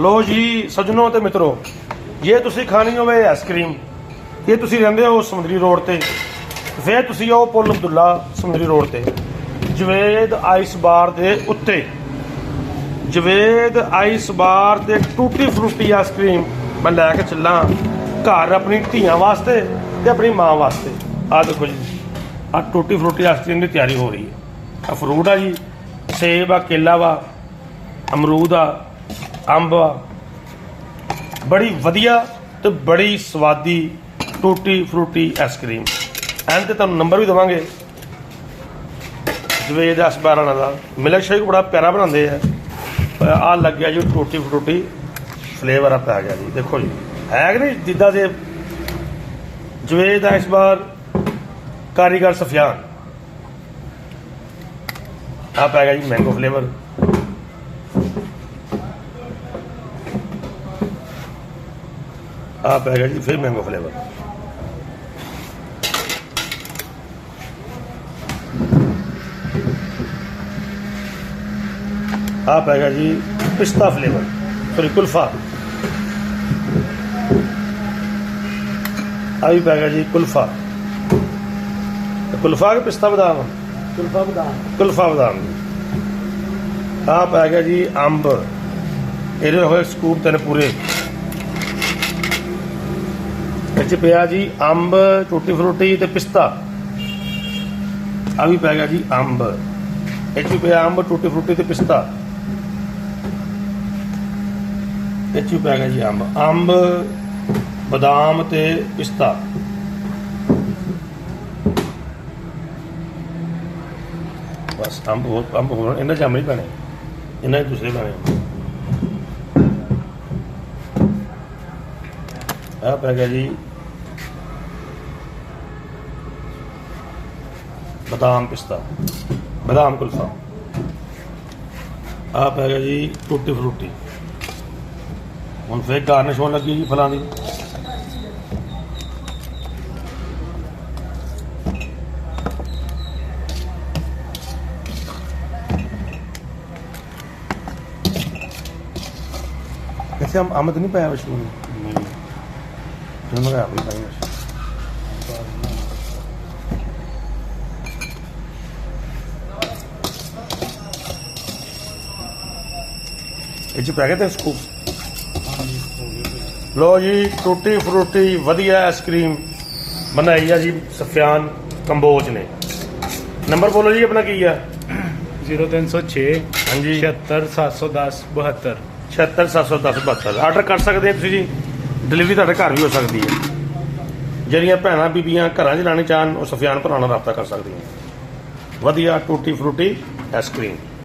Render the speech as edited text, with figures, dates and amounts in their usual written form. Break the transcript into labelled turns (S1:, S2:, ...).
S1: लो जी सजनों ते मित्रों, जे तुसी खानी होवे आइसक्रीम, जे तुसी रहिंदे हो समुंदरी रोड ते, फिर तुसी आओ पुल अब्दुल्ला समुंदरी रोड ते जवेद आइस बार दे उत्ते। जवेद आइस बार ते टूटी फ्रूटी आइसक्रीम मैं लैके चलां घर अपनी धियां वास्ते ते अपनी मां वास्ते। आ देखो जी, आ टूटी फ्रूटी आइसक्रीम की तैयारी हो रही है। आ फ्रूट आ जी, सेब आ, केला वा, अमरूद आ, अंब आ, बड़ी वधिया तो बड़ी स्वादी टूटी फ्रूटी आइसक्रीम। एंड ते तुहानूं नंबर भी देवांगे जवेद आइस बार वाला दा। मिल्क शेक बड़ा प्यारा बनाते हैं। आ लग गया जी टूटी फ्रूटी फ्लेवर आ पै गया जी। देखो जी है कि नहीं जिद्दां दे जवेद आइस बार कारीगर सफियान। आ पै गया जी मैंगो फ्लेवर। आ पै गया जी फिर मैंगो फ्लेवर। आ पै गया जी पिस्ता फ्लेवर, सॉरी कुल्फा। आ भी पै गया जी कुल्फा। कुल्फा के पिस्ता बादाम?
S2: कुल्फा बादाम।
S1: कुल्फा बादाम। आ पै गया जी अंब, ये होए स्कूप तेन पूरे। इच पिया जी अंब, टूटी फ्रूटी ते पिस्ता। आ भी पै गया जी अंब, इच भी पिया अंब, टूटी फ्रूटी ते पिस्ता। इच भी पै गया जी अंब, अंब बादाम ते पिस्ता। बस अंब हो इन्हें जम नहीं पैने, इन्हें दूसरे पैने। आ पै गया जी बादाम पिस्ता, बादाम कुल्फा। आ पै गया जी टूटी फ्रूटी। हुण फिर गार्निश होने लगी जी फलां दी। वैसे हम अम्ब तो नहीं पाया विष्णु ने, मंगाया कोई पाई वैसे। ये पै गए थे स्कूप। लो जी टूटी फ्रूटी वधिया आइसक्रीम बनाई है जी सफियान कंबोज ने। नंबर बोलो जी अपना की है?
S2: 0306
S1: हाँ जी
S2: 76 710 72।
S1: 76 710 72। आर्डर कर सकते हैं तुसीं जी, डिलीवरी तुहाडे घर भी हो सकती है। ਜਿਹੜੀਆਂ ਭੈਣਾਂ ਬੀਬੀਆਂ ਘਰਾਂ 'ਚ ਲਾਣੀ ਚਾਹਣ ਉਹ ਸਫਿਆਨ ਭਰਾ ਨਾਲ ਰਾਬਤਾ ਕਰ ਸਕਦੀਆਂ। ਵਧੀਆ ਟੂਟੀ ਫਰੂਟੀ ਆਈਸਕ੍ਰੀਮ।